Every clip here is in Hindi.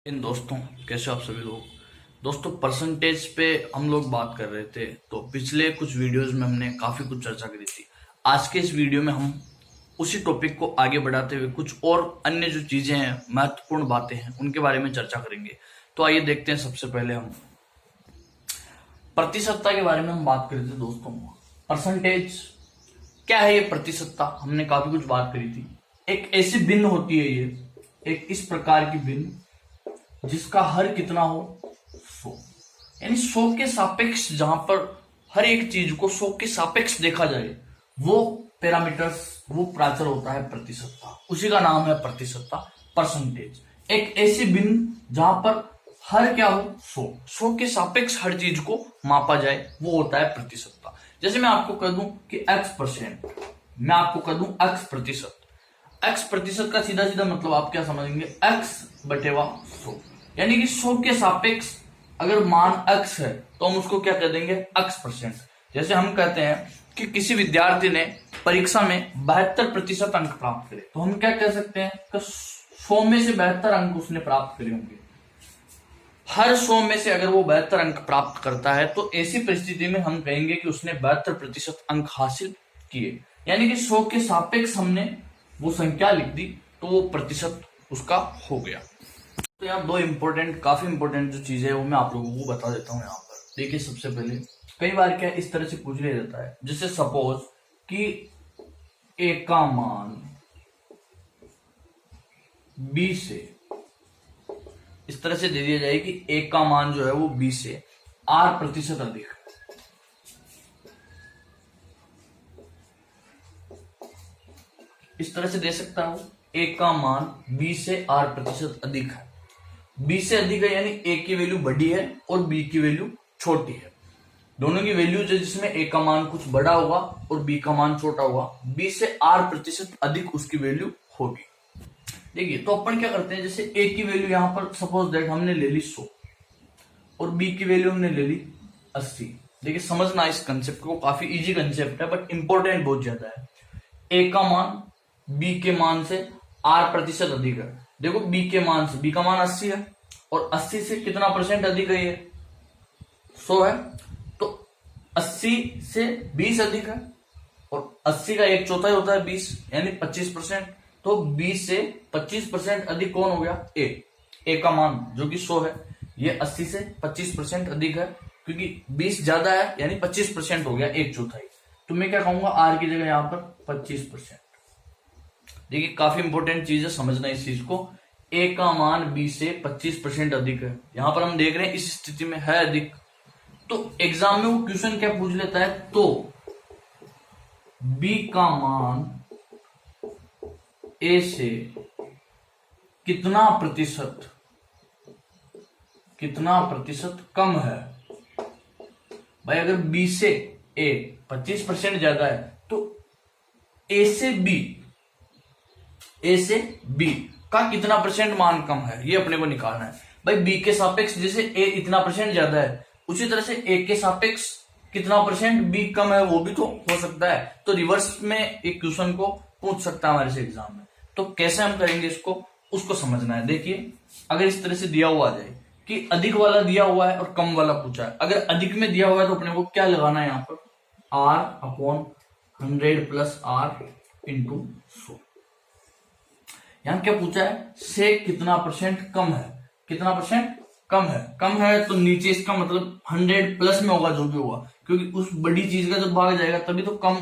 इन दोस्तों, कैसे हो आप सभी लोग। दोस्तों, परसेंटेज पे हम लोग बात कर रहे थे, तो पिछले कुछ वीडियोस में हमने काफी कुछ चर्चा करी थी। आज के इस वीडियो में हम उसी टॉपिक को आगे बढ़ाते हुए कुछ और अन्य जो चीजें हैं, महत्वपूर्ण बातें हैं, उनके बारे में चर्चा करेंगे। तो आइए देखते हैं। सबसे पहले हम प्रतिशतता के बारे में हम बात कर रहे थे दोस्तों। परसेंटेज क्या है? ये प्रतिशतता हमने काफी कुछ बात करी थी। एक ऐसी भिन्न होती है, ये एक इस प्रकार की भिन्न जिसका हर कितना हो 100, यानी 100 के सापेक्ष, जहां पर हर एक चीज को 100 के सापेक्ष देखा जाए, वो पैरामीटर्स, वो प्राचर होता है प्रतिशतता। उसी का नाम है प्रतिशतता, परसेंटेज। एक ऐसी भिन्न जहां पर हर क्या हो 100 के सापेक्ष हर चीज को मापा जाए, वो होता है प्रतिशतता। जैसे मैं आपको कह दूं कि x%, मैं आपको कह दूं x प्रतिशत। x प्रतिशत का सीधा सीधा मतलब आप क्या समझेंगे? x बटेवा 100, यानी कि 100 के सापेक्ष अगर मान x है तो हम उसको क्या कह देंगे? x%। जैसे हम कहते हैं कि किसी विद्यार्थी ने परीक्षा में 72% अंक प्राप्त करे, तो हम क्या कह सकते हैं कि 100 में से 72 अंक उसने प्राप्त करे होंगे। हर 100 में से अगर वो 72 अंक प्राप्त करता है, तो ऐसी परिस्थिति में हम कहेंगे कि उसने 72% अंक हासिल किए, यानी कि 100 के सापेक्ष हमने वो संख्या लिख दी, तो वो प्रतिशत उसका हो गया। तो यहाँ दो काफी इंपॉर्टेंट जो चीजें है वो मैं आप लोगों को बता देता हूँ। यहाँ पर देखिए, सबसे पहले कई बार क्या इस तरह से पूछ लिया जाता है, जैसे सपोज कि ए का मान बी से इस तरह से दे दिया जाए कि ए का मान जो है वो बी से R% अधिक है। इस तरह से दे सकता हूं, ए का मान बी से R% अधिक है। बी से अधिक है यानी ए की वैल्यू बड़ी है और बी की वैल्यू छोटी है। दोनों की वैल्यू जो जिसमें ए का मान कुछ बड़ा होगा और बी का मान छोटा होगा, बी से R% अधिक उसकी वैल्यू होगी। देखिए, तो अपन क्या करते हैं, जैसे ए की वैल्यू यहां पर सपोज दैट हमने ले ली 100 और बी की वैल्यू हमने ले ली 80। देखिए, समझना इस कंसेप्ट को, काफी इजी कंसेप्ट है बट इंपॉर्टेंट बहुत ज्यादा है। ए का मान बी के मान से R% अधिक है। देखो, बी के मान से, बी का मान 80 है और 80 से कितना परसेंट अधिक है? ये 100 है, तो 80 से 20 अधिक है और 80 का 1/4 होता है 20, यानी 25%। तो 20 से 25% अधिक कौन हो गया? ए का मान जो कि 100 है, ये 80 से 25% अधिक है, क्योंकि 20 ज्यादा है यानी 25% हो गया, 1/4। तो मैं क्या कहूंगा? आर की जगह यहां पर 25%। देखिए, काफी इंपॉर्टेंट चीज है, समझना इस चीज को। ए का मान बी से 25% अधिक है। यहां पर हम देख रहे हैं इस स्थिति में है अधिक, तो एग्जाम में वो क्वेश्चन क्या पूछ लेता है, तो बी का मान ए से कितना प्रतिशत कम है। भाई, अगर बी से ए 25% ज्यादा है, तो ए से बी का कितना परसेंट मान कम है, ये अपने को निकालना है। भाई, बी के सापेक्ष जैसे ए इतना परसेंट ज्यादा है, उसी तरह से ए के सापेक्ष कितना परसेंट बी कम है, वो भी तो हो सकता है। तो रिवर्स में एक क्वेश्चन को पूछ सकता है हमारे से एग्जाम में। तो कैसे हम करेंगे इसको, उसको समझना है। देखिए, अगर इस तरह से दिया हुआ आ जाए कि अधिक वाला दिया हुआ है और कम वाला पूछा है, अगर अधिक में दिया हुआ है तो अपने को क्या लगाना है यहाँ पर? R/100 + R × 100। यहां क्या पूछा है? से कितना परसेंट कम है, कितना परसेंट कम है, तो नीचे इसका मतलब 100 प्लस में होगा जो भी होगा, क्योंकि उस बड़ी चीज का जब भाग जाएगा तभी तो कम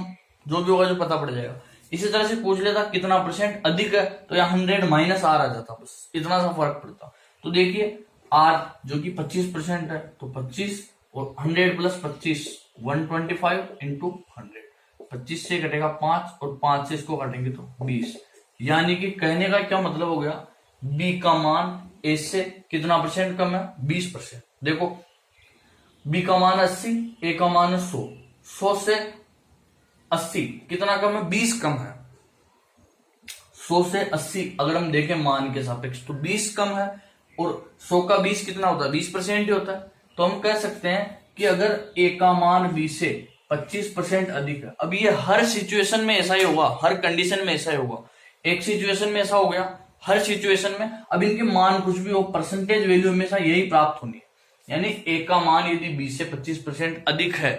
जो भी होगा जो पता पड़ जाएगा। इसी तरह से पूछ लेता कितना परसेंट अधिक है, तो यहाँ 100 - R आ जाता, बस इतना सा फर्क पड़ता। तो देखिए, R जो कि 25% है, तो 25 और 100 + 25 125 × 100। 25 से कटेगा 5 और 5 से इसको काटेंगे तो 20, यानी कि कहने का क्या मतलब हो गया? बी का मान ए से कितना परसेंट कम है? 20%। देखो, बी का मान 80, ए का मान है 100, 100 से 80 कितना कम है? 20 कम है। 100 से 80 अगर हम देखें मान के सापेक्ष, तो 20 कम है, और 100 का 20 कितना होता है? 20% ही होता है। तो हम कह सकते हैं कि अगर ए का मान बी से 25% अधिक है, अब ये हर सिचुएशन में ऐसा ही होगा, हर कंडीशन में ऐसा ही होगा। एक सिचुएशन में ऐसा हो गया, हर सिचुएशन में। अब इनके मान कुछ भी हो, परसेंटेज वैल्यू हमेशा यही प्राप्त होनी है। यानी ए का मान यदि बी से 25% अधिक है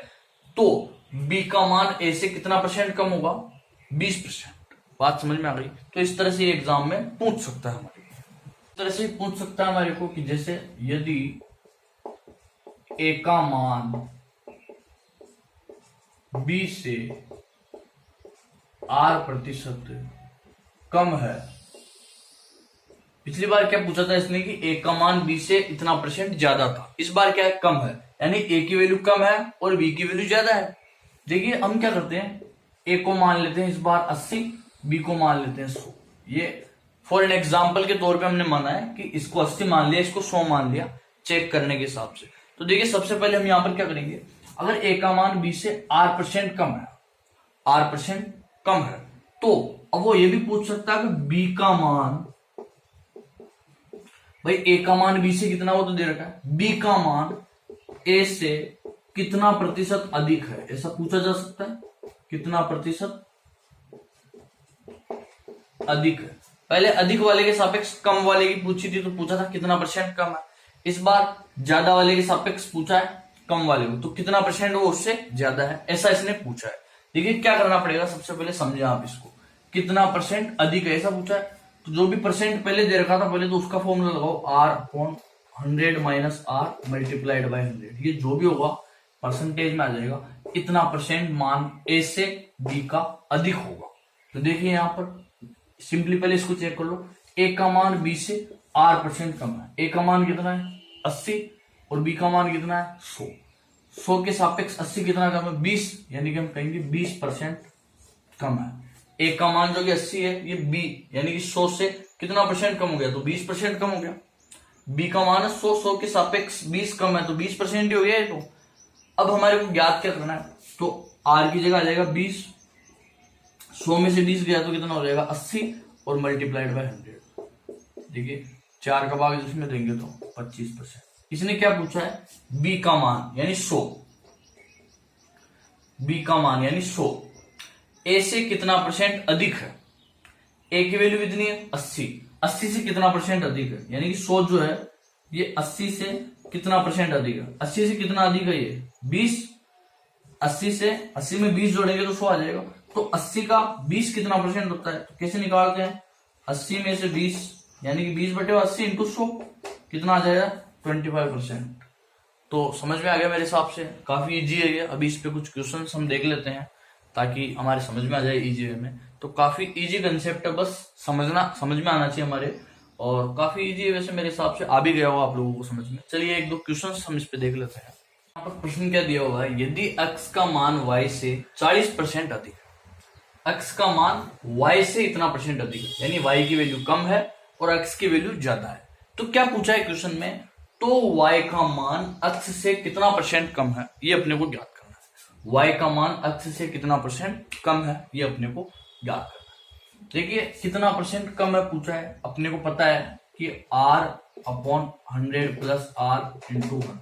तो बी का मान ए से कितना परसेंट कम होगा, 20%। बात समझ में आ गई। तो इस तरह से एग्जाम में पूछ सकता है हमारे, इस तरह से पूछ सकता है हमारे को कि जैसे यदि ए का मान बी से R% कम है। पिछली बार क्या पूछा था इसने कि ए का मान बी से इतना परसेंट ज्यादा था, इस बार क्या है, कम है। यानी ए की वैल्यू कम है और बी की वैल्यू ज्यादा है। देखिए हम क्या करते हैं, ए को मान लेते हैं इस बार 80, बी को मान लेते हैं 100। ये फॉर एन एग्जाम्पल के तौर पे हमने माना है कि इसको 80 मान लिया, इसको 100 मान लिया, चेक करने के हिसाब से। तो देखिए सबसे पहले हम यहां पर क्या करेंगे, अगर ए का मान बी से R% कम है, R% कम है, तो अब वो ये भी पूछ सकता है कि बी का मान, भाई ए का मान बी से कितना, वो तो दे रखा है, बी का मान ए से कितना प्रतिशत अधिक है, ऐसा पूछा जा सकता है। कितना प्रतिशत अधिक है। पहले अधिक वाले के सापेक्ष कम वाले की पूछी थी तो पूछा था कितना परसेंट कम है। इस बार ज्यादा वाले के सापेक्ष पूछा है कम वाले को, तो कितना परसेंट वो उससे ज्यादा है, ऐसा इसने पूछा है। देखिए क्या करना पड़ेगा, सबसे पहले समझे आप इसको, कितना परसेंट अधिक है ऐसा पूछा है। तो जो भी परसेंट पहले दे रखा था, पहले तो उसका फॉर्मूला लगाओ, R/100 minus R multiplied by 100। ये जो भी होगा परसेंटेज में आ जाएगा, इतना परसेंट मान ए से बी का अधिक होगा। तो देखिए यहाँ पर सिंपली पहले इसको चेक कर लो, ए का मान बी से R% कम है। ए का मान कितना है 80 और बी का मान कितना है 100। 100 के सापेक्ष 80 कितना कम है 20, यानी कि हम कहेंगे 20% कम है। ए का मान जो कि 80 है, ये बी यानी कि 100 से कितना परसेंट कम हो गया, तो 20% कम हो गया। बी का मान 100, 100 के सापेक्ष 20 कम है, तो 20% ही हो गया है। तो अब हमारे को ज्ञात क्या करना है, तो आर की जगह आ जाएगा 20, 100 में से 20 गया तो कितना हो जाएगा 80 और मल्टीप्लाइड बाय 100। देखिए 4 का भाग इसमें देंगे तो 25%। इसने क्या पूछा है, बी का मान यानी 100, बी का मान यानी 100 ए से कितना परसेंट अधिक है। ए की वैल्यू कितनी है 80, 80 से कितना परसेंट अधिक है, यानी कि 100 जो है ये 80 से कितना परसेंट अधिक है। 80 से कितना अधिक है ये 20, 80 से 80 में 20 जोड़ेंगे तो 100 आ जाएगा। तो 80 का 20 कितना परसेंट होता है, तो कैसे निकालते हैं, 80 में से 20 यानी कि 20/80 इंटू 100 कितना आ जाएगा 25%। तो समझ में आ गया मेरे हिसाब से, काफी इजी है ये। अभी इस पे कुछ क्वेश्चन हम देख लेते हैं ताकि हमारे समझ में आ जाए इजी वे में। तो काफी इजी कंसेप्ट है, बस समझ में आना चाहिए हमारे, और काफी इजी है वैसे मेरे हिसाब से, आ भी गया होगा आप लोगों को समझ में। चलिए एक दो क्वेश्चन हम इस पे देख लेते हैं। यहाँ पर प्रश्न क्या दिया हुआ है, यदि x का मान y से 40% अधिक है, x का मान y से इतना परसेंट अधिक है, यानी y की वैल्यू कम है और x की वैल्यू ज्यादा है। तो क्या पूछा है क्वेश्चन में, तो y का मान x से कितना परसेंट कम है, ये अपने को ज्ञात करना है। y का मान x से कितना परसेंट कम है, ये अपने को ज्ञात करना है। देखिए कितना परसेंट कम है पूछा है, अपने को पता है कि R/100 प्लस R इंटू 100,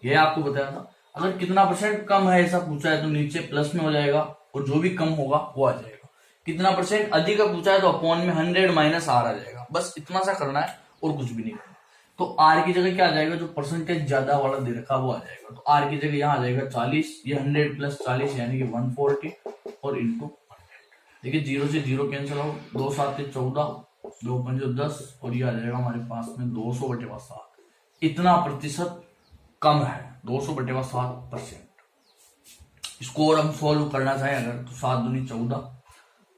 ये आपको बताया था। अगर कितना परसेंट कम है ऐसा पूछा है तो नीचे प्लस में हो जाएगा और जो भी कम होगा वो आ जाएगा। कितना परसेंट अधिक का पूछा है तो अपॉन में 100 माइनस R आ जाएगा, बस इतना सा करना है और कुछ भी नहीं करना। तो R की जगह क्या आ जाएगा, जो परसेंटेज ज्यादा वाला दे रखा वो आ जाएगा। तो R की जगह यहाँ आ जाएगा 40, ये 100 प्लस 40 यानी कि 140 और इंटू 100। देखिए 0 से 0 कैंसिल हो, 2 7 14, 2 5 10 और ये आ जाएगा हमारे पास में 200/7। इतना प्रतिशत कम है 200/7%। इसको और हम सॉल्व करना चाहें अगर तो 7 दूनी 14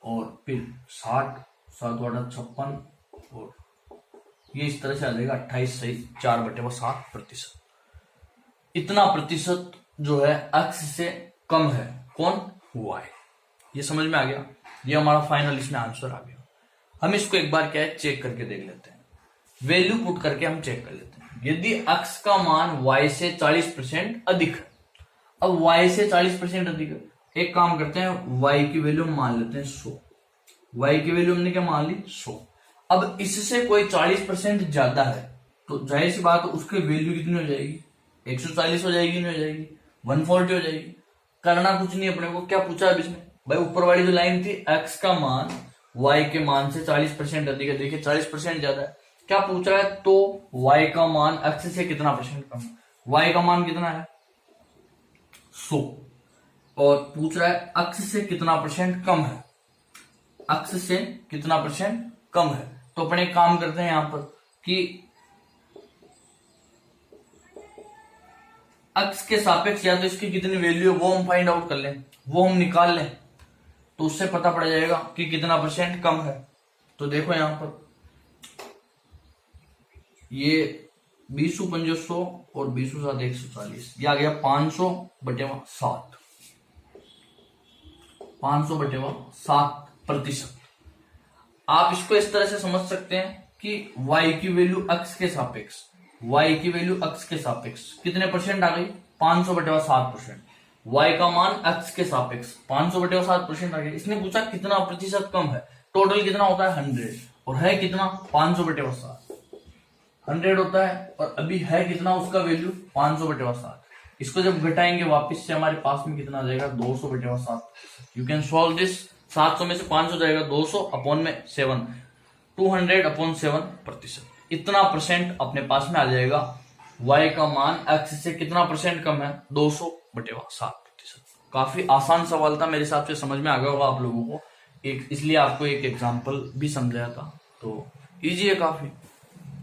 और फिर 60, 7 8 56 और ये इस तरह से आ जाएगा 28 सही 4/7%। इतना प्रतिशत जो है x से कम है, कौन, y। ये समझ में आ गया, ये हमारा फाइनल इसमें आंसर आ गया। हम इसको एक बार क्या है चेक करके देख लेते हैं, वैल्यू पुट करके हम चेक कर लेते हैं। यदि x का मान y से 40% अधिक है, अब y से 40% अधिक है, एक काम करते हैं y की वैल्यू मान लेते हैं 100, y की वैल्यू हमने क्या मान ली 100। अब इससे कोई 40% ज्यादा है तो जाहिर सी बात है उसकी वैल्यू कितनी हो जाएगी, 140 हो जाएगी, नहीं हो जाएगी 140 हो जाएगी। करना कुछ नहीं अपने को, क्या पूछा है इसमें भाई, ऊपर वाली जो लाइन थी x का मान y के मान से 40% अधिक है। देखिए 40% ज्यादा है। क्या पूछ रहा है? तो y का मान x से कितना परसेंट कम है? y का मान कितना है? 100। और पूछ रहा है x से कितना परसेंट कम है? x से कितना परसेंट कम है? तो अपने एक काम करते हैं यहां पर कि x के सापेक्ष या तो इसकी कितनी वैल्यू है वो हम फाइंड आउट कर लें, वो हम निकाल लें, तो उससे पता पड़ जाएगा कि कितना परसेंट कम है। तो देखो यहां पर ये 20/500 और 20/7 140, ये आ गया 500/7, 500/7%। आप इसको इस तरह से समझ सकते हैं कि y की वैल्यू x के सापेक्ष, y की वैल्यू x के सापेक्ष कितने परसेंट आ गई? 500/7%। y का मान x के सापेक्ष 500/7% आ गया। इसने पूछा कितना प्रतिशत कम है, टोटल कितना होता है 100, और है कितना 500/7, 100 होता है, और अभी है कितना उसका वैल्यू 500/7। इसको जब घटाएंगे वापस से हमारे पास में कितना आ जाएगा 200/7। You can solve this. 700 में से 500 जाएगा 200 अपॉन में 7, 200/7%। इतना परसेंट अपने पास में आ जाएगा। y का मान x से कितना परसेंट कम है? 200/7%। काफी आसान सवाल था, मेरे हिसाब से समझ में आ गया होगा आप लोगों को। एक इसलिए आपको एक एग्जाम्पल भी समझाया था, तो इजी है काफी।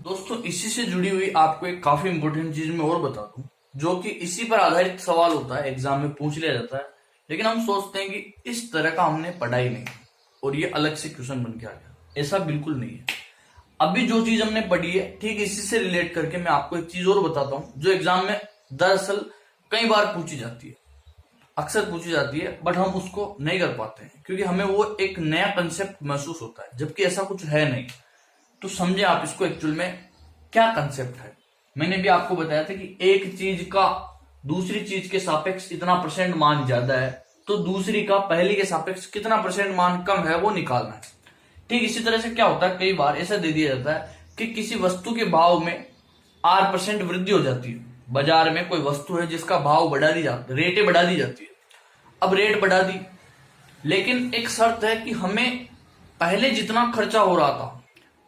दोस्तों इसी से जुड़ी हुई आपको एक काफी इंपॉर्टेंट चीज मैं और बता दूं, जो कि इसी पर आधारित सवाल होता है, एग्जाम में पूछ लिया जाता है, लेकिन हम सोचते हैं कि इस तरह का हमने पढ़ा ही नहीं और ये अलग से क्वेश्चन बन के आ गया। ऐसा बिल्कुल नहीं है। अभी जो चीज हमने पढ़ी है ठीक इसी से रिलेट करके मैं आपको एक चीज और बताता हूं, जो एग्जाम में दरअसल कई बार पूछी जाती है, अक्सर पूछी जाती है, बट हम उसको नहीं कर पाते हैं क्योंकि हमें वो एक नया कंसेप्ट महसूस होता है, जबकि ऐसा कुछ है नहीं। तो समझे आप इसको एक्चुअल में क्या कंसेप्ट है। मैंने भी आपको बताया था कि एक चीज का दूसरी चीज के सापेक्ष इतना परसेंट मान ज्यादा है, तो दूसरी का पहली के सापेक्ष कितना परसेंट मान कम है वो निकालना है। ठीक इसी तरह से क्या होता है, कई बार ऐसा दे दिया जाता है कि किसी वस्तु के भाव में R% वृद्धि हो जाती है। बाजार में कोई वस्तु है जिसका भाव बढ़ा दी जाती, रेटें बढ़ा दी जाती है। अब रेट बढ़ा दी, लेकिन एक शर्त है कि हमें पहले जितना खर्चा हो रहा था,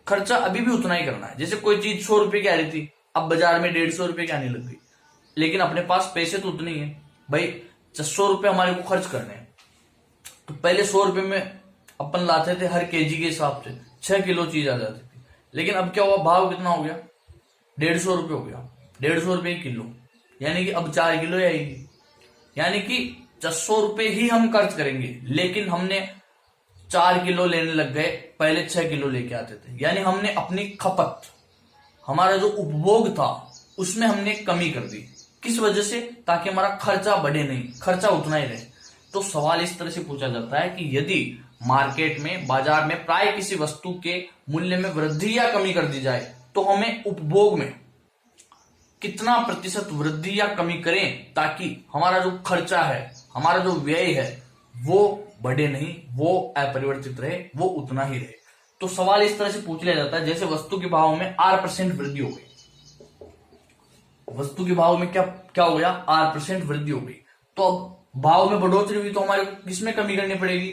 खर्चा अभी भी उतना ही करना है। जैसे कोई चीज 100 रुपए की आ रही थी, अब बाजार में 150 रुपए की आने लग गई, लेकिन अपने पास पैसे तो उतने ही है भाई, 100 रुपए हमारे को खर्च करने हैं। तो पहले 100 रुपए में अपन लाते थे, हर केजी के हिसाब से 6 किलो चीज आ जाती थी, लेकिन अब क्या हुआ, भाव कितना हो गया, 150 रुपए हो गया, 150 रुपए किलो, यानी कि अब 4 किलो आएगी, यानी कि 600 रुपए ही हम खर्च करेंगे, लेकिन हमने 4 किलो लेने लग गए, पहले 6 किलो लेके आते थे। यानी हमने अपनी खपत, हमारा जो उपभोग था उसमें हमने कमी कर दी। किस वजह से? ताकि हमारा खर्चा बढ़े नहीं, खर्चा उतना ही रहे। तो सवाल इस तरह से पूछा जाता है कि यदि मार्केट में, बाजार में प्राय किसी वस्तु के मूल्य में वृद्धि या कमी कर दी जाए, तो हमें उपभोग में कितना प्रतिशत वृद्धि या कमी करें ताकि हमारा जो खर्चा है, हमारा जो व्यय है वो बढ़े नहीं, वो अपरिवर्तित रहे, वो उतना ही रहे। तो सवाल इस तरह से पूछ लिया जाता है, जैसे वस्तु के भाव में R% वृद्धि हो गई, वस्तु के भाव में क्या क्या हो गया, R% वृद्धि हो गई, तो अब भाव में बढ़ोतरी हुई, तो हमारे को किसमें कमी करनी पड़ेगी,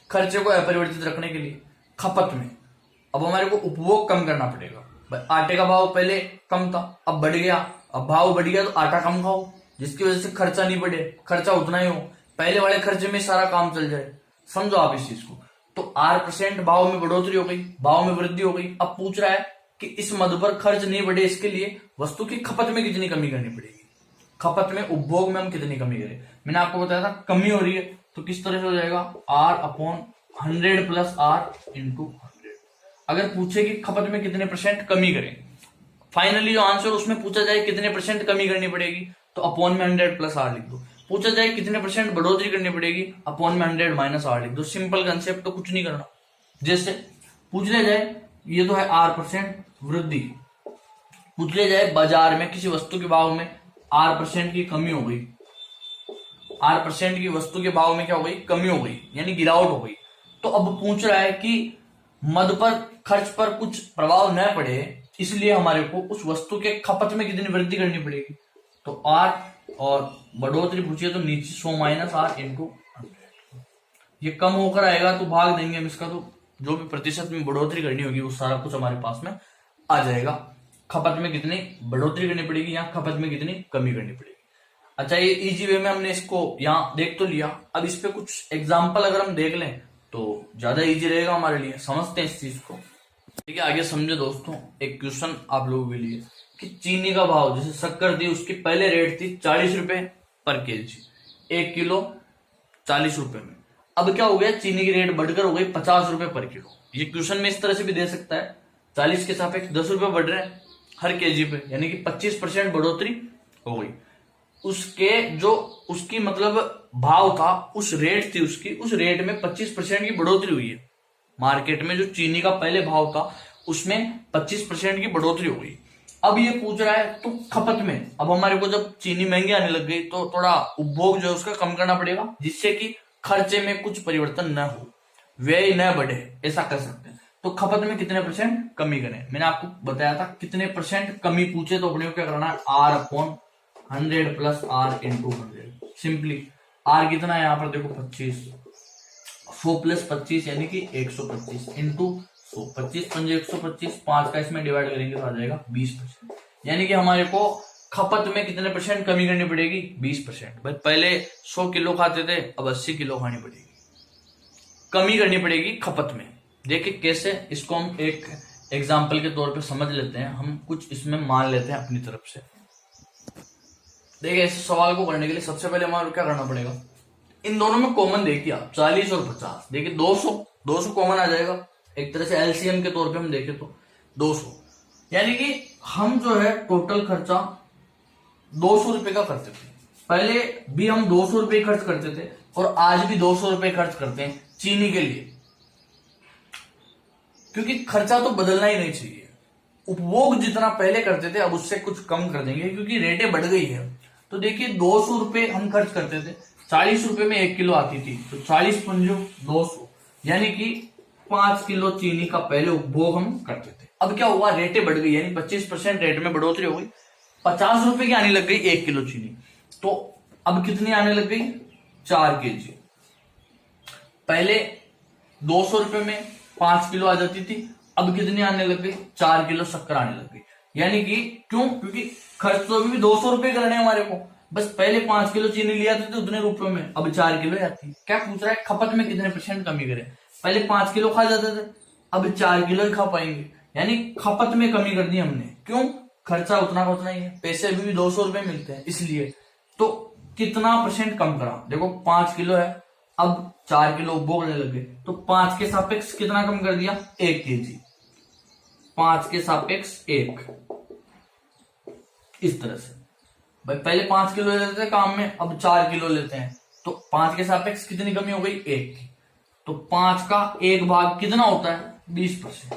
खर्चे को अपरिवर्तित रखने के लिए खपत में। अब हमारे को उपभोग कम करना पड़ेगा। आटे का भाव पहले कम था, अब बढ़ गया, अब भाव बढ़ गया तो आटा कम खाओ, जिसकी वजह से खर्चा नहीं बढ़े, खर्चा उतना ही हो, पहले वाले खर्चे में सारा काम चल जाए। समझो आप इस चीज को। तो R% भाव में बढ़ोतरी हो गई, भाव में वृद्धि हो गई। अब पूछ रहा है कि इस मद पर खर्च नहीं बढ़े, इसके लिए वस्तु की खपत में कितनी कमी करनी पड़ेगी, खपत में, उपभोग में हम कितनी कमी करें। मैंने आपको बताया था कमी हो रही है, तो किस तरह से हो जाएगा, R/100 + R × 100। अगर पूछे कि खपत में कितने % कमी करें, फाइनली जो आंसर उसमें पूछा जाए कितने % कमी करनी पड़ेगी, तो अपॉन में 100 + R लिख दो। पूछा जाए कितने % बढ़ोतरी करनी पड़ेगी, अपॉन में 100 - R लिख दो। सिंपल कंसेप्ट, तो कुछ नहीं करना। जैसे पूछ लिया जाए, ये तो है R% वृद्धि, पूछ लिया जाए बाजार में किसी वस्तु के भाव में R% की कमी हो गई, R% की वस्तु के भाव में क्या हो गई, कमी हो गई, यानी गिरावट हो गई। तो अब पूछ रहा है कि मद पर, खर्च पर कुछ प्रभाव न पड़े, इसलिए हमारे को उस वस्तु के खपत में कितनी वृद्धि करनी पड़ेगी, तो R, और बढ़ोतरी पूछिए तो नीचे 100 - R × 100। ये कम होकर आएगा तो भाग देंगे हम इसका, तो जो भी प्रतिशत में बढ़ोतरी करनी होगी वो सारा कुछ हमारे पास में आ जाएगा। खपत में कितनी बढ़ोतरी करनी पड़ेगी या खपत में कितनी कमी करनी पड़ेगी। अच्छा, ये इजी वे में हमने इसको यहाँ देख तो लिया। अब इस पे कुछ एग्जाम्पल अगर हम देख लें तो ज्यादा इजी रहेगा हमारे लिए, समझते हैं इस चीज को। ठीक है, आगे समझे दोस्तों। एक क्वेश्चन आप लोगों के लिए कि चीनी का भाव, जैसे शक्कर थी उसकी पहले रेट थी 40 रुपए पर केजी, 1 किलो 40 रुपए में। अब क्या हो गया, चीनी की रेट बढ़कर हो गई 50 रुपए पर किलो। ये क्वेश्चन में इस तरह से भी दे सकता है, 40 के सापेक्ष 10 रुपए बढ़ रहे हैं हर केजी पे, यानी कि 25% बढ़ोतरी हो गई। उसके जो उसकी मतलब भाव था, उस रेट थी उसकी, उस रेट में 25% की बढ़ोतरी हुई है। मार्केट में जो चीनी का पहले भाव था उसमें 25% की बढ़ोतरी हो गई। अब ये पूछ रहा है तो खपत में, अब हमारे को जब चीनी महंगी आने लग गई तो थोड़ा उपभोग जो है उसका कम करना पड़ेगा, जिससे कि खर्चे में कुछ परिवर्तन न हो, व्यय न बढ़े, ऐसा कर सकते हैं। तो खपत में कितने % कमी करें, मैंने आपको बताया था कितने % कमी पूछे तो अपने को क्या करना है, R/100 plus R into 100। Simply R कितना है यहाँ पर देखो 25, 100 प्लस 25 यानी कि 125 इंटू 100, 25 पंजे 125, 5 का इसमें डिवाइड करेंगे तो आ जाएगा 20%। यानी कि हमारे को खपत में कितने % कमी करनी पड़ेगी, 20%। भाई पहले 100 किलो खाते थे, अब 80 किलो खानी पड़ेगी, कमी करनी पड़ेगी खपत में। देखिए कैसे, इसको हम एक एग्जाम्पल के तौर पे समझ लेते हैं, हम कुछ इसमें मान लेते हैं अपनी तरफ से। देखिए इस सवाल को करने के लिए सबसे पहले हमारे क्या करना पड़ेगा, इन दोनों में कॉमन देखिए आप 40 और 50, देखिए 200 कॉमन आ जाएगा। एक तरह से एलसीएम के तौर पे हम देखें तो 200, यानी कि हम जो है टोटल खर्चा 200 रुपए का करते थे। पहले भी हम 200 रुपए खर्च करते थे और आज भी 200 रुपए खर्च करते हैं चीनी के लिए, क्योंकि खर्चा तो बदलना ही नहीं चाहिए। उपभोग जितना पहले करते थे अब उससे कुछ कम कर देंगे, क्योंकि रेटें बढ़ गई है। तो देखिए 200 रुपए हम खर्च करते थे, 40 रुपए में 1 किलो आती थी, तो 40 पंजो 200, यानी कि 5 किलो चीनी का पहले उपभोग हम करते थे। अब क्या हुआ, रेटें बढ़ गई, यानी 25% रेट में बढ़ोतरी हो गई, 50 रुपए की आने लग गई 1 किलो चीनी। तो अब कितनी आने लग गई, 4 केजी। पहले 200 रुपए में 5 किलो आ जाती थी, अब कितनी आने लग गई, 4 किलो शक्कर आने लग गई। यानी कि क्यों, क्योंकि खर्च तो अभी भी 200 रुपए करने हमारे को, बस पहले 5 किलो चीनी ले आते थे उतने रुपयों में, अब 4 किलो आती है। क्या पूछ रहा है, खपत में कितने % कमी करें, पहले 5 किलो खा जाते थे अब 4 किलो ही खा पाएंगे, यानी खपत में कमी कर दी हमने। क्यों, खर्चा उतना का उतना ही है, पैसे अभी भी 200 रुपए मिलते हैं, इसलिए। तो कितना % कम करा, देखो 5 किलो है, अब 4 किलो उपभोग करने लगे, तो 5 के सापेक्ष कितना कम कर दिया, 1 केजी, 5 के सापेक्ष 1, इस तरह से। भाई पहले 5 किलो लेते थे काम में, अब 4 किलो लेते हैं, तो 5 के सापेक्ष कितनी कमी हो गई, 1 की। तो 5 का 1 भाग कितना होता है, 20%।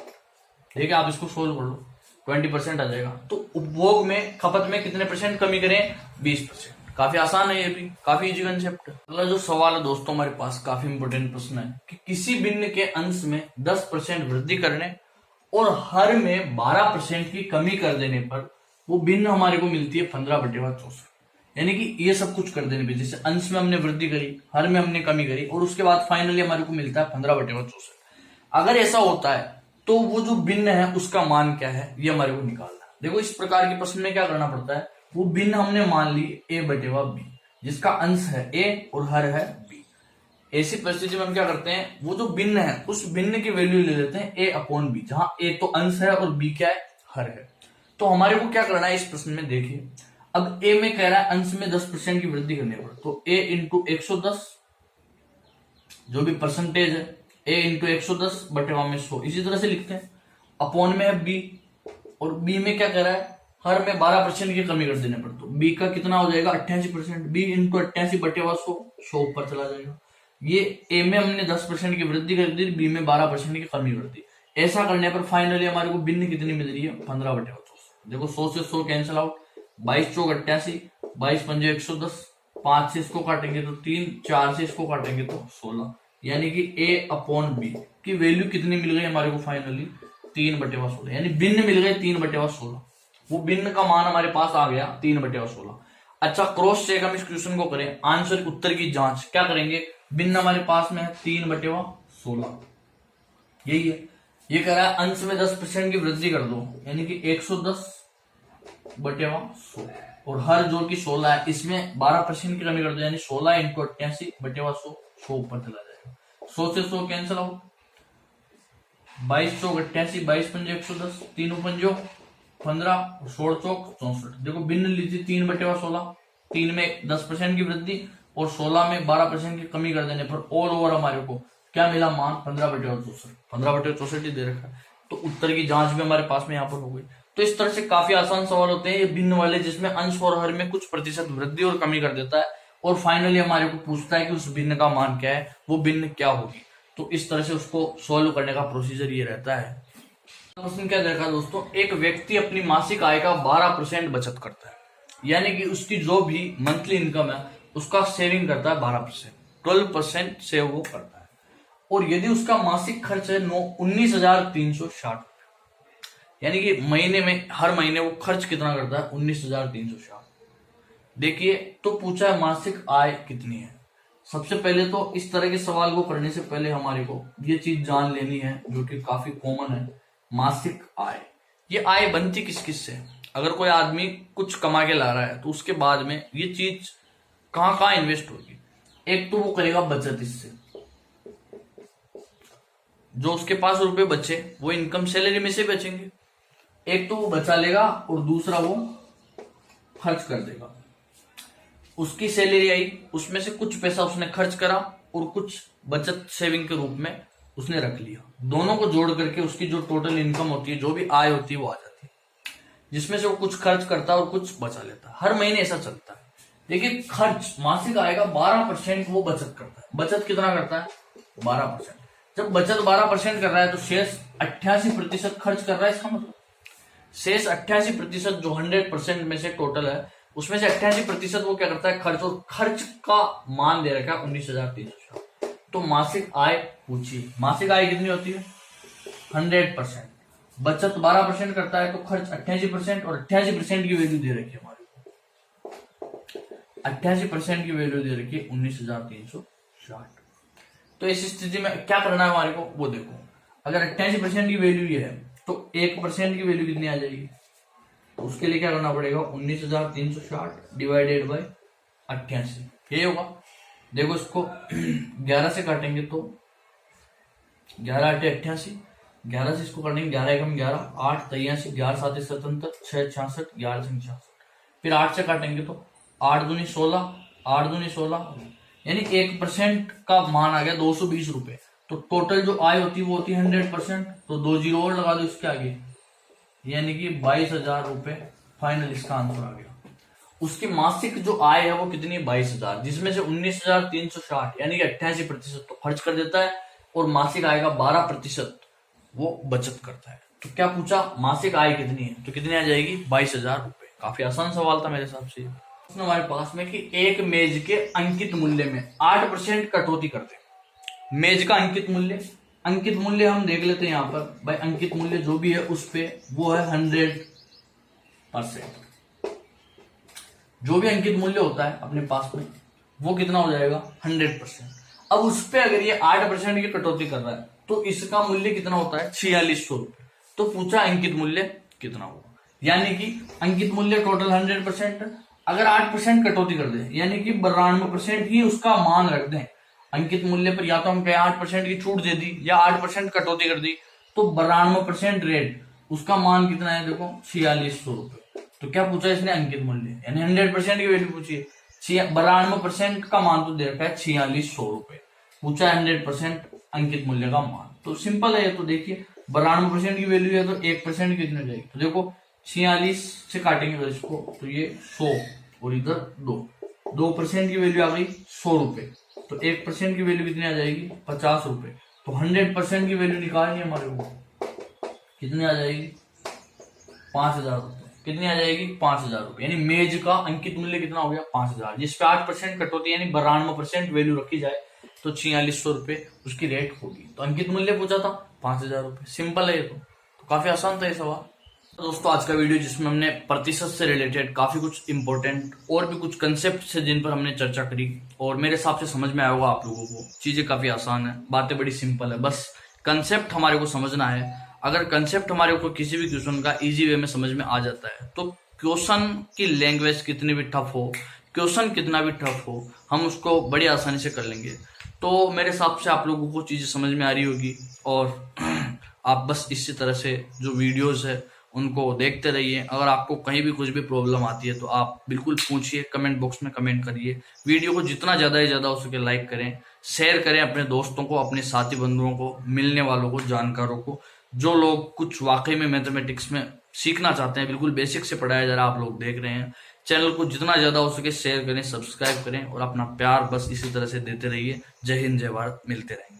ठीक है, आप इसको सोल्व कर लो, 20% आ जाएगा। तो उपभोग में, खपत में कितने % कमी करें, 20%। काफी आसान है, ये भी काफी इजी कंसेप्ट है। अगला जो सवाल है दोस्तों हमारे पास, काफी इंपोर्टेंट प्रश्न है कि किसी भिन्न के अंश में 10% वृद्धि करने और हर में 12% की कमी कर देने पर वो भिन्न हमारे को मिलती है 15/64। यानी कि ये सब कुछ कर देने पे, जैसे अंश में हमने वृद्धि करी, हर में हमने कमी करी, और उसके बाद फाइनली हमारे को मिलता है 15/64। अगर ऐसा होता है तो वो जो भिन्न है उसका मान क्या है, ये हमारे को निकालना है। देखो इस प्रकार के प्रश्न में क्या करना पड़ता है, वो भिन्न हमने मान ली a/b, जिसका अंश है a और हर है b। ऐसी परिस्थिति में हम क्या करते हैं, वो जो भिन्न है उस भिन्न की वैल्यू ले लेते हैं a/b, जहां a तो अंश है और b क्या है, हर है। तो हमारे को क्या करना है इस प्रश्न में, देखिए अब a में कह रहा है अंश में 10% की वृद्धि करने पर, तो a इंटू 110 जो भी परसेंटेज है, a इंटू 110 बटेवा में 100, इसी तरह से लिखते हैं। अपॉन में है b, और b में क्या कह रहा है, हर में 12% की कमी कर देने पर, तो b का कितना हो जाएगा 88%, b इंटू 88 बटेवा 100, 100 ऊपर चला जाएगा। ये a में हमने 10% की वृद्धि कर दी, b में 12% की कमी कर दी। ऐसा करने पर फाइनली हमारे को भिन्न कितनी मिल रही है, 15/64। देखो 100 से 100 कैंसिल आउट, 22 चौक 88, 22 पंजे 110, 5 से इसको काटेंगे तो 3, 4 से इसको काटेंगे तो 16, यानी कि a/b की वैल्यू कितनी मिल गई हमारे को फाइनली, 3/16, यानी भिन्न मिल गए 3/16। वो भिन्न का मान हमारे पास आ गया 3/16। अच्छा क्रॉस चेक हम इस क्वेश्चन को करें, आंसर उत्तर की जांच क्या करेंगे, भिन्न हमारे पास में है 3/16, यही है। ये कह रहा है अंश में 10% की वृद्धि कर दो, यानी कि 110/100, और हर जोड़ की 16 है, इसमें 12% की कमी कर दो, यानी 16 इंटू 88/100, 100 ऊपर चला जाएगा। 100 से 100 कैंसिल आउट, 22 चौक 88, 22 पंजे 110, तीनों पंजो 15, 16 चौक 64। देखो भिन्न लीजिए 3/16, 3 में 10% की वृद्धि और 16 में 12% की कमी कर देने पर ऑल ओवर हमारे को क्या मिला मान, 15/64। 15/64 ही दे रखा है, तो उत्तर की जांच भी हमारे पास में यहाँ पर हो गई। तो इस तरह से काफी आसान सवाल होते हैं ये भिन्न वाले, जिसमें अंश और हर में कुछ प्रतिशत वृद्धि और कमी कर देता है, और फाइनली हमारे को पूछता है कि उस भिन्न का मान क्या है, वो भिन्न क्या होगी। तो इस तरह से उसको सॉल्व करने का प्रोसीजर ये रहता है। क्वेश्चन क्या देखा दोस्तों, एक व्यक्ति अपनी मासिक आय का 12% बचत करता है, यानी कि उसकी जो भी मंथली इनकम है उसका सेविंग करता है 12%, 12% सेव वो करता है। और यदि उसका मासिक खर्च है 19,360, यानी कि महीने में हर महीने वो खर्च कितना करता है, 19,360। देखिए तो पूछा है मासिक आय कितनी है। सबसे पहले तो इस तरह के सवाल को करने से पहले हमारे को ये चीज जान लेनी है जो कि काफी कॉमन है, मासिक आय। ये आय बनती किस किस से, अगर कोई आदमी कुछ कमा के ला रहा है तो उसके बाद में ये चीज कहां कहां इन्वेस्ट होगी। एक तो वो करेगा बचत, इससे जो उसके पास रुपए बचे वो इनकम सैलरी में से बचेंगे, एक तो वो बचा लेगा और दूसरा वो खर्च कर देगा। उसकी सैलरी आई, उसमें से कुछ पैसा उसने खर्च करा और कुछ बचत सेविंग के रूप में उसने रख लिया। दोनों को जोड़ करके उसकी जो टोटल इनकम होती है, जो भी आय होती है वो आ जाती है, जिसमें से वो कुछ खर्च करता है और कुछ बचा लेता है। हर महीने ऐसा चलता है। देखिए खर्च मासिक आय का 12% वो बचत करता है। बचत कितना करता है, 12%। जब बचत 12% कर रहा है तो शेष 88% खर्च कर रहा है। इसका मतलब शेष 88% जो 100% में से टोटल है, उसमें से 88% वो क्या करता है, खर्च। और खर्च का मान दे रखा है 19,360। तो मासिक आय पूछिए, मासिक आय कितनी होती है, 100%। बचत 12% करता है तो खर्च 88%, और 88% की वैल्यू दे रखी है हमारे को, 88% की वैल्यू दे रखी है 19,360। तो इस स्थिति में क्या करना है हमारे को, वो देखो। अगर 88% की वैल्यू ये है तो 1% की वैल्यू कितनी आ जाएगी, तो उसके लिए क्या करना पड़ेगा, 19,360 डिवाइडेड बाय 88, ये होगा। देखो इसको 11 से काटेंगे तो 11 8 88, 11 से इसको काटेंगे 11 एकम 11, 8 83, 11 7 77, 6 66, 11 6 66। फिर 8 से काटेंगे तो 8 दूनी 16, 8 दूनी 16, यानी 1% का मान आ गया 220 रुपए। तो टोटल जो आय होती है वो होती है 100%, तो 2 जीरो और लगा दो इसके आगे, यानी कि 22,000 रुपए फाइनल इसका आंसर आ गया। उसकी मासिक जो आय है वो कितनी है, 22,000, जिसमें से 19,360 यानी कि 88% तो खर्च कर देता है, और मासिक आय का 12% वो बचत करता है। तो क्या पूछा, मासिक आय कितनी है, तो कितनी आ जाएगी, 22,000 रुपए। काफी आसान सवाल था मेरे हिसाब से। हमारे पास में कि एक मेज के अंकित मूल्य में 8% कटौती करते हैं। मेज का अंकित मूल्य हम देख लेते हैं यहाँ पर भाई। अंकित मूल्य जो भी है उस पे वो है 100%। जो भी अंकित मूल्य होता है अपने पास में वो कितना हो जाएगा, 100%। अब उस पे अगर ये 8% की कटौती कर रहा है तो इसका मूल्य कितना होता है, 4600 रुपए। तो पूछा अंकित मूल्य कितना होगा, यानी कि अंकित मूल्य टोटल 100%, अगर 8% कटौती कर दे यानी कि 92% ही उसका मान रख दें अंकित मूल्य पर, या तो हम कहें 8% की छूट दे दी या 8% कटौती कर दी, तो 92% रेट उसका मान कितना है, देखो 4600 रुपए। तो क्या पूछा इसने, अंकित मूल्य, यानी 100% की वैल्यू पूछी है। 92% का मान तो दे रखा है 4600 रुपए, पूछा 100% अंकित मूल्य का मान। तो सिंपल है। तो देखिए 92% की वैल्यू है तो 1% कितनी हो जाएगी, तो देखो 46 से काटेंगे तो इसको, तो ये 100 और इधर 2% की वैल्यू आ गई 100 रुपए, तो 1% की वैल्यू कितनी आ जाएगी, 50 रुपए। तो 100% की वैल्यू निकालनी है हमारे को, कितनी आ जाएगी, 5,000 रुपए। कितनी आ जाएगी, 5,000 रुपए। यानी मेज का अंकित मूल्य कितना हो गया, 5,000, जिसपे 8% कटौती यानी 92% वैल्यू रखी जाए तो 4600 रुपए उसकी रेट होगी। तो अंकित मूल्य पूछा था 5,000 रुपए। सिंपल है ये तो काफी आसान था ये सवाल। तो दोस्तों आज का वीडियो जिसमें हमने प्रतिशत से रिलेटेड काफी कुछ इंपॉर्टेंट और भी कुछ कंसेप्ट है जिन पर हमने चर्चा करी, और मेरे हिसाब से समझ में आया होगा आप लोगों को। चीजें काफी आसान है, बातें बड़ी सिंपल है, बस कंसेप्ट हमारे को समझना है। अगर कंसेप्ट हमारे को किसी भी क्वेश्चन का इजी वे में समझ में आ जाता है तो क्वेश्चन की लैंग्वेज कितनी भी टफ हो, क्वेश्चन कितना भी टफ हो, हम उसको बड़ी आसानी से कर लेंगे। तो मेरे हिसाब से आप लोगों को चीजें समझ में आ रही होगी और आप बस इसी तरह से जो वीडियोस है उनको देखते रहिए। अगर आपको कहीं भी कुछ भी प्रॉब्लम आती है तो आप बिल्कुल पूछिए, कमेंट बॉक्स में कमेंट करिए। वीडियो को जितना ज्यादा से ज्यादा हो सके लाइक करें, शेयर करें अपने दोस्तों को, अपने साथी बंधुओं को, मिलने वालों को, जानकारों को, जो लोग कुछ वाकई में मैथमेटिक्स में सीखना चाहते हैं। बिल्कुल बेसिक से पढ़ाया जा रहा है, आप लोग देख रहे हैं। चैनल को जितना ज्यादा हो सके शेयर करें, सब्सक्राइब करें और अपना प्यार बस इसी तरह से देते रहिए। जय हिंद, जय भारत, मिलते रहेंगे।